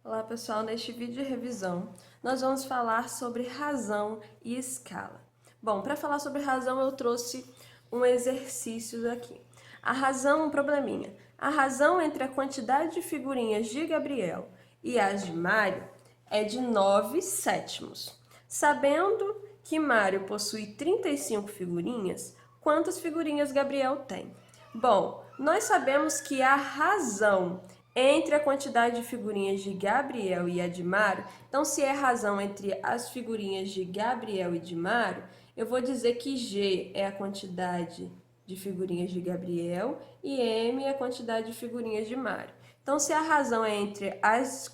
Olá pessoal, neste vídeo de revisão nós vamos falar sobre razão e escala. Bom, para falar sobre razão eu trouxe um exercício aqui. A razão, um probleminha. A razão entre a quantidade de figurinhas de Gabriel e as de Mário é de 9/7. Sabendo que Mário possui 35 figurinhas, quantas figurinhas Gabriel tem? Bom, nós sabemos que a razão entre a quantidade de figurinhas de Gabriel e a de Mário, então se é razão entre as figurinhas de Gabriel e de Mário, eu vou dizer que G é a quantidade de figurinhas de Gabriel e M é a quantidade de figurinhas de Mário. Então, se a razão é entre as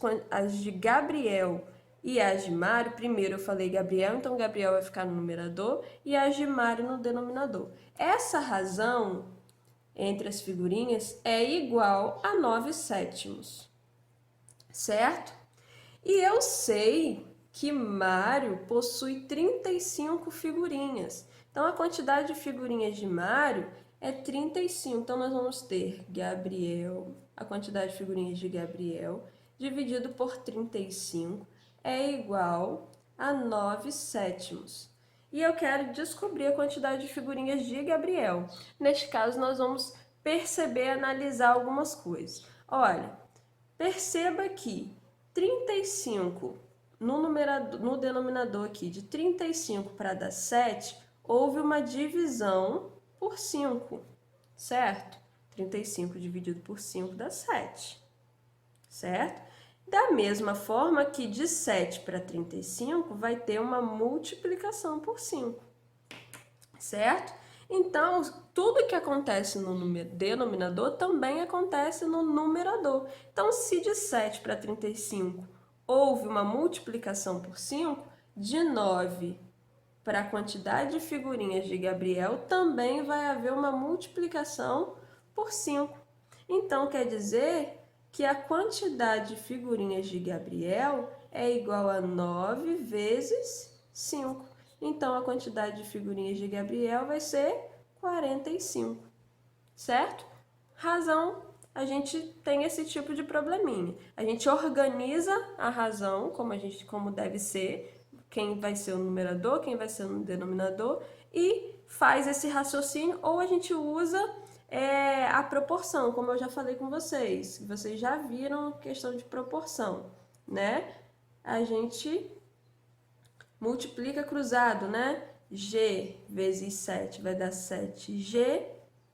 de Gabriel e as de Mário, primeiro eu falei Gabriel, então Gabriel vai ficar no numerador e as de Mário no denominador. Essa razão entre as figurinhas é igual a 9/7, certo? E eu sei que Mário possui 35 figurinhas. Então, a quantidade de figurinhas de Mário é 35. Então, nós vamos ter Gabriel, a quantidade de figurinhas de Gabriel, dividido por 35, é igual a 9/7. E eu quero descobrir a quantidade de figurinhas de Gabriel. Neste caso, nós vamos perceber e analisar algumas coisas. Olha, perceba que 35 no denominador aqui, de 35 para dar 7, houve uma divisão por 5, certo? 35 dividido por 5 dá 7, certo? Da mesma forma que de 7 para 35 vai ter uma multiplicação por 5, certo? Então, tudo que acontece no denominador também acontece no numerador. Então, se de 7 para 35 houve uma multiplicação por 5, de 9 para a quantidade de figurinhas de Gabriel também vai haver uma multiplicação por 5. Então, quer dizer que a quantidade de figurinhas de Gabriel é igual a 9 vezes 5. Então, a quantidade de figurinhas de Gabriel vai ser 45, certo? Razão, a gente tem esse tipo de probleminha. A gente organiza a razão como deve ser, quem vai ser o numerador, quem vai ser o denominador, e faz esse raciocínio, ou a gente usa a proporção, como eu já falei com vocês. Vocês já viram questão de proporção, né? A gente multiplica cruzado, né? G vezes 7 vai dar 7G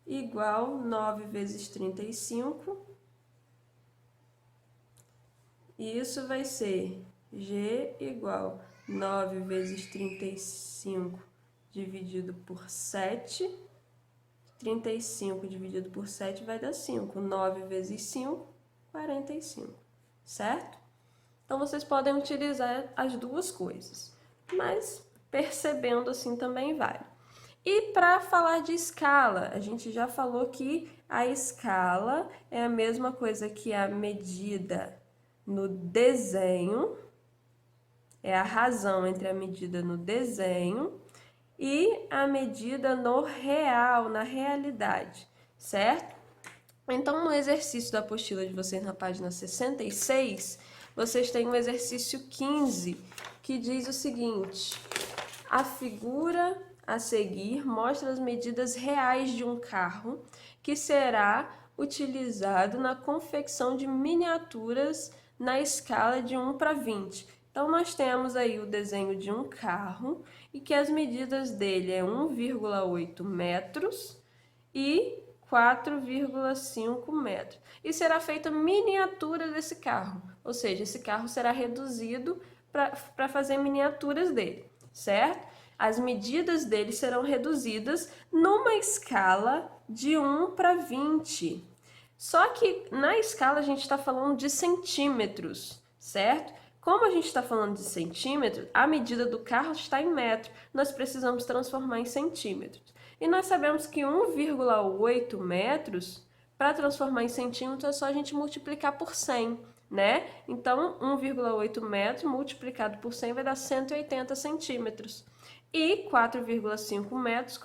igual 9 vezes 35. E isso vai ser G igual 9 vezes 35 dividido por 7. 35 dividido por 7 vai dar 5. 9 vezes 5, 45, certo? Então, vocês podem utilizar as duas coisas, mas percebendo assim também vale. E para falar de escala, a gente já falou que a escala é a mesma coisa que a medida no desenho, é a razão entre a medida no desenho e a medida no real, na realidade, certo? Então, no exercício da apostila de vocês na página 66, vocês têm o exercício 15, que diz o seguinte: a figura a seguir mostra as medidas reais de um carro que será utilizado na confecção de miniaturas na escala de 1 para 20. Então, nós temos aí o desenho de um carro e que as medidas dele é 1,8 metros e 4,5 metros. E será feita miniatura desse carro, ou seja, esse carro será reduzido para fazer miniaturas dele, certo? As medidas dele serão reduzidas numa escala de 1 para 20. Só que na escala a gente está falando de centímetros, certo? Como a gente está falando de centímetros, a medida do carro está em metro. Nós precisamos transformar em centímetros. E nós sabemos que 1,8 metros, para transformar em centímetros, é só a gente multiplicar por 100, né? Então, 1,8 metros multiplicado por 100 vai dar 180 centímetros. E 4,5 metros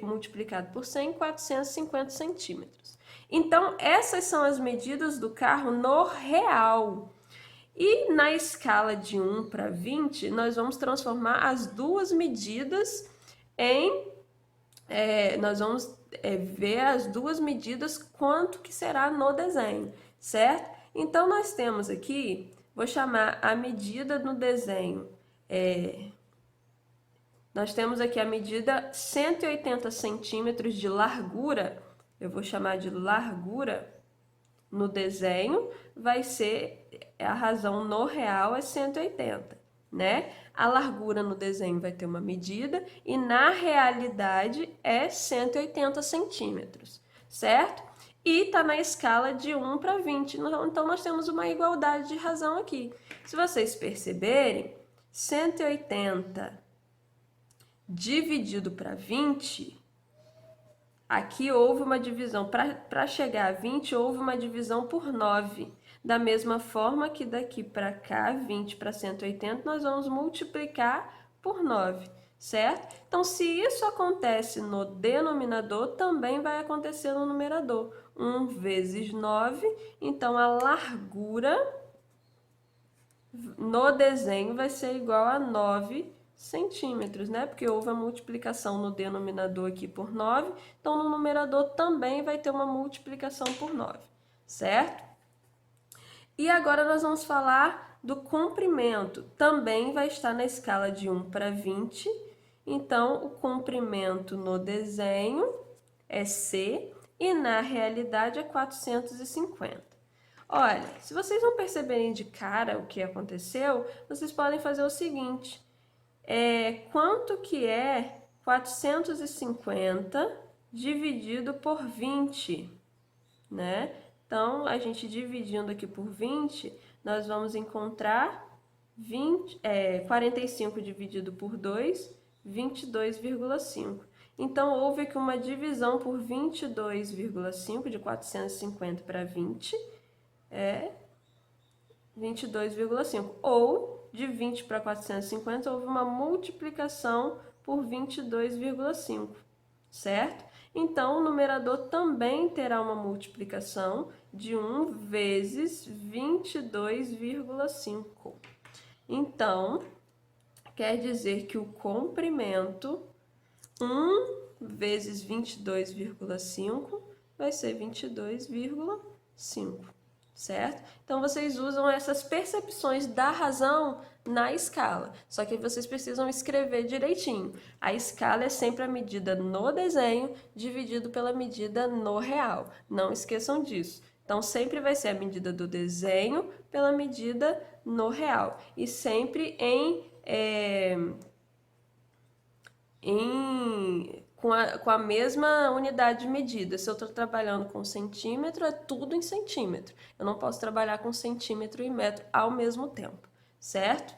multiplicado por 100, 450 centímetros. Então, essas são as medidas do carro no real. E na escala de 1 para 20, nós vamos transformar as duas medidas em... nós vamos ver as duas medidas quanto que será no desenho, certo? Então, nós temos aqui, vou chamar a medida no desenho, nós temos aqui a medida 180 centímetros de largura, eu vou chamar de largura no desenho, vai ser, a razão no real é 180, né? A largura no desenho vai ter uma medida e na realidade é 180 centímetros, certo? E está na escala de 1 para 20, então nós temos uma igualdade de razão aqui. Se vocês perceberem, 180 dividido para 20, aqui houve uma divisão, para chegar a 20, houve uma divisão por 9. Da mesma forma que daqui para cá, 20 para 180, nós vamos multiplicar por 9, certo? Então, se isso acontece no denominador, também vai acontecer no numerador. 1 vezes 9, então a largura no desenho vai ser igual a 9 centímetros, né? Porque houve a multiplicação no denominador aqui por 9, então no numerador também vai ter uma multiplicação por 9, certo? E agora nós vamos falar do comprimento. Também vai estar na escala de 1 para 20, então o comprimento no desenho é C e na realidade é 450. Olha, se vocês não perceberem de cara o que aconteceu, vocês podem fazer o seguinte: quanto que é 450 dividido por 20, né? Então, a gente dividindo aqui por 20, nós vamos encontrar 45 dividido por 2, 22,5. Então, houve aqui uma divisão por 22,5, de 450 para 20, é 22,5. Ou, de 20 para 450, houve uma multiplicação por 22,5, certo? Então, o numerador também terá uma multiplicação de 1 vezes 22,5. Então, quer dizer que o comprimento 1 vezes 22,5 vai ser 22,5. Certo? Então, vocês usam essas percepções da razão na escala, só que vocês precisam escrever direitinho. A escala é sempre a medida no desenho dividido pela medida no real. Não esqueçam disso. Então, sempre vai ser a medida do desenho pela medida no real. E sempre com a mesma unidade de medida. Se eu estou trabalhando com centímetro, é tudo em centímetro. Eu não posso trabalhar com centímetro e metro ao mesmo tempo, certo?